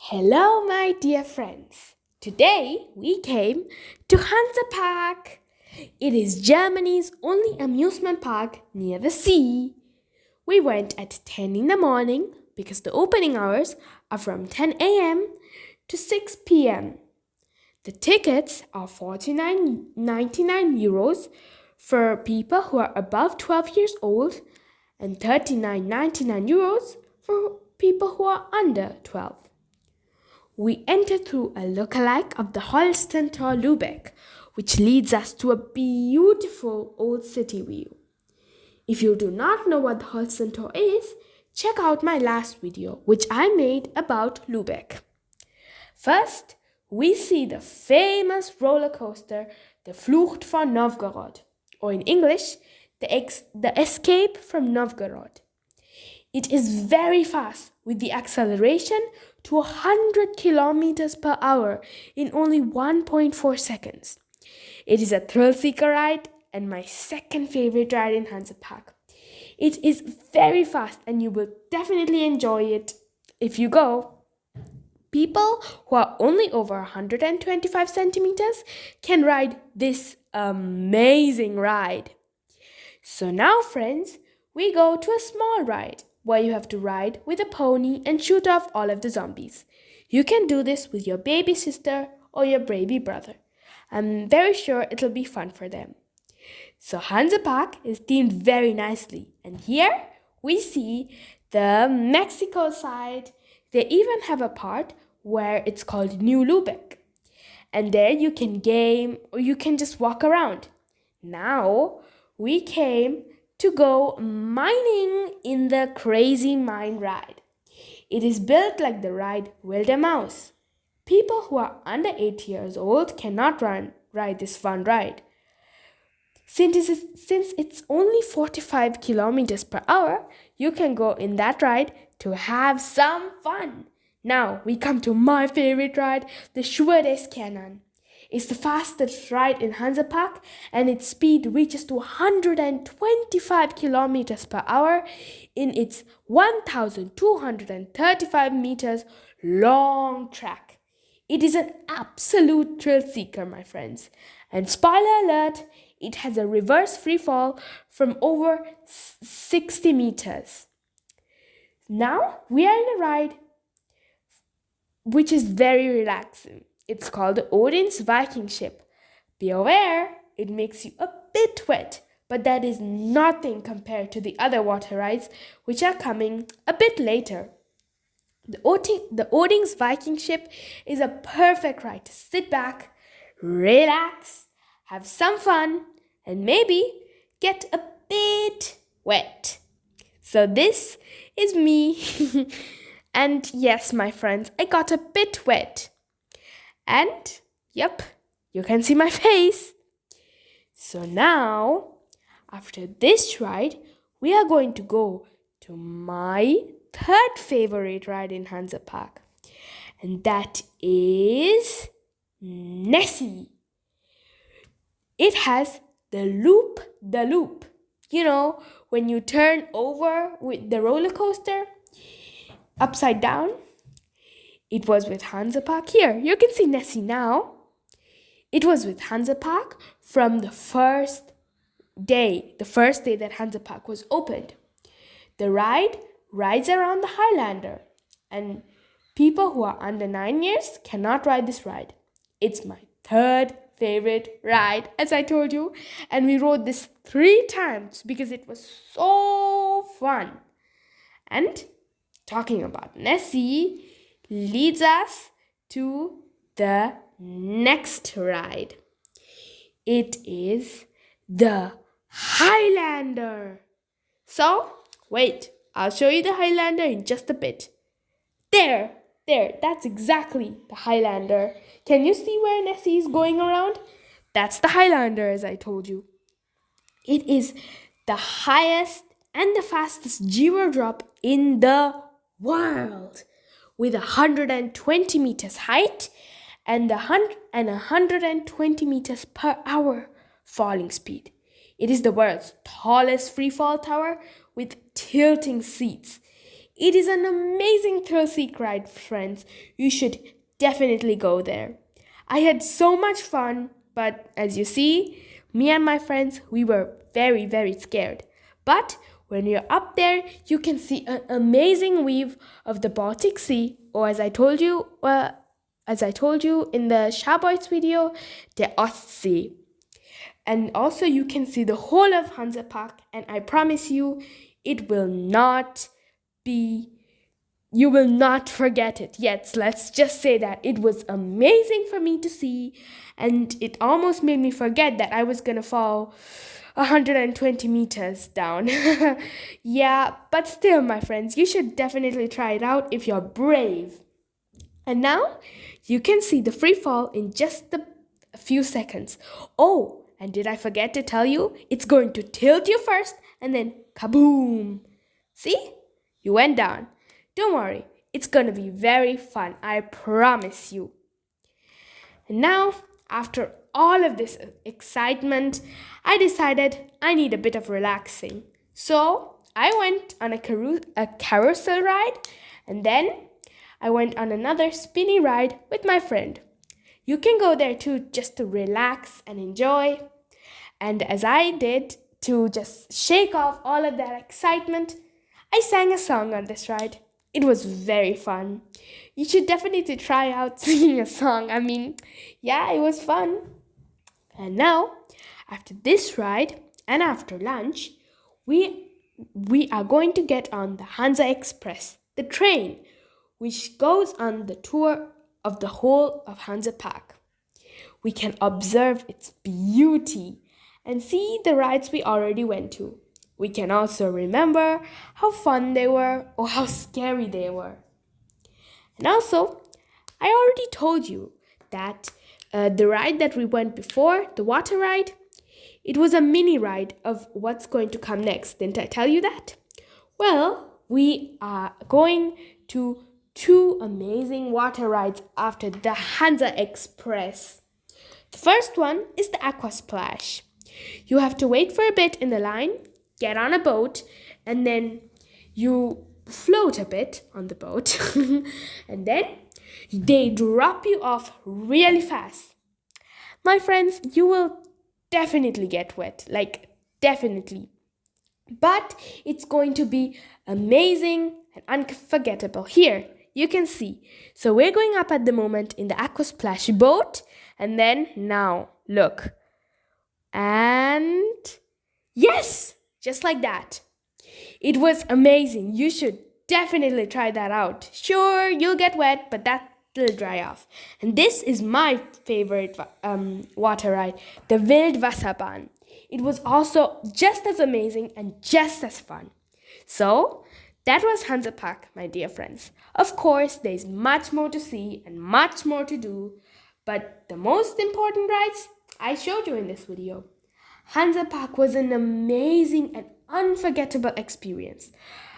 Hello, my dear friends. Today we came to Hansa Park. It is Germany's only amusement park near the sea. We went at 10 in the morning because the opening hours are from 10 a.m. to 6 p.m. The tickets are 49.99 euros for people who are above 12 years old and 39.99 euros for people who are under 12. We enter through a lookalike of the Holstentor Lübeck, which leads us to a beautiful old city view. If you do not know what the Holstentor is, check out my last video, which I made about Lübeck. First, we see the famous roller coaster, the Flucht von Novgorod, or in English, the Escape from Novgorod. It is very fast with the acceleration to 100 kilometers per hour in only 1.4 seconds. It is a thrill-seeker ride and my second favorite ride in Hansa Park. It is very fast and you will definitely enjoy it if you go. People who are only over 125 centimeters can ride this amazing ride. So now, friends, we go to a small ride where you have to ride with a pony and shoot off all of the zombies. You can do this with your baby sister or your baby brother. I'm very sure it'll be fun for them. So Hansa Park is themed very nicely, and here we see the Mexico side. They even have a part where it's called New Lübeck, and there you can game or you can just walk around. Now we came to go mining in the Crazy Mine ride. It is built like the ride Wilde Maus. People who are under 8 years old cannot ride this fun ride. Since it's only 45 kilometers per hour, you can go in that ride to have some fun. Now we come to my favorite ride, the Schwerdeskernan. It's the fastest ride in Hansa Park and its speed reaches to 125 kilometers per hour in its 1,235 meters long track. It is an absolute thrill seeker, my friends. And spoiler alert, it has a reverse free fall from over 60 meters. Now we are in a ride which is very relaxing. It's called the Odin's Viking ship. Be aware, it makes you a bit wet, but that is nothing compared to the other water rides which are coming a bit later. The Odin's Viking ship is a perfect ride to sit back, relax, have some fun, and maybe get a bit wet. So this is me. And yes, my friends, I got a bit wet. And, yep, you can see my face. So now, after this ride, we are going to go to my third favorite ride in Hansa Park. And that is Nessie. It has the loop. You know, when you turn over with the roller coaster upside down. It was with Hansa Park. Here, you can see Nessie now. It was with Hansa Park from the first day that Hansa Park was opened. The ride rides around the Highlander, and people who are under 9 years cannot ride this ride. It's my third favorite ride, as I told you, and we rode this 3 times because it was so fun. And talking about Nessie leads us to the next ride. It is the Highlander. So, wait, I'll show you the Highlander in just a bit. There, that's exactly the Highlander. Can you see where Nessie is going around? That's the Highlander, as I told you. It is the highest and the fastest gyro drop in the world, with 120 meters height and 120 meters per hour falling speed. It is the world's tallest freefall tower with tilting seats. It is an amazing thrill-seek ride, friends. You should definitely go there. I had so much fun, but as you see, me and my friends, we were very, very scared. But when you're up there, you can see an amazing view of the Baltic Sea, or as I told you in the Sharboys video, the Ostsee. And also you can see the whole of Hansa Park, and I promise you, you will not forget it. Yes, let's just say that it was amazing for me to see, and it almost made me forget that I was gonna fall 120 meters down. Yeah, but still, my friends, you should definitely try it out if you're brave. And now you can see the free fall in just a few seconds. Oh, and did I forget to tell you? It's going to tilt you first and then kaboom. See? You went down. Don't worry, it's gonna be very fun, I promise you. And now, after all of this excitement, I decided I need a bit of relaxing. So I went on a carousel ride, and then I went on another spinny ride with my friend. You can go there too, just to relax and enjoy. And as I did, to just shake off all of that excitement, I sang a song on this ride. It was very fun. You should definitely try out singing a song. I mean, yeah, it was fun. And now, after this ride and after lunch, we are going to get on the Hansa Express, the train, which goes on the tour of the whole of Hansa Park. We can observe its beauty and see the rides we already went to. We can also remember how fun they were or how scary they were. And also, I already told you that the ride that we went before, the water ride, it was a mini ride of what's going to come next. Didn't I tell you that? Well, we are going to 2 amazing water rides after the Hansa Express. The first one is the Aqua Splash. You have to wait for a bit in the line, get on a boat, and then you float a bit on the boat, and then they drop you off really fast. My friends, you will definitely get wet, like definitely. But it's going to be amazing and unforgettable. Here, you can see. So we're going up at the moment in the Aqua Splash boat, and then now, look. And yes, just like that. It was amazing. You should definitely try that out. Sure, you'll get wet, but that'll dry off. And this is my favorite water ride, the Wildwasserbahn. It was also just as amazing and just as fun. So, that was Hansa Park, my dear friends. Of course, there's much more to see and much more to do, but the most important rides I showed you in this video. Hansa Park was an amazing and unforgettable experience.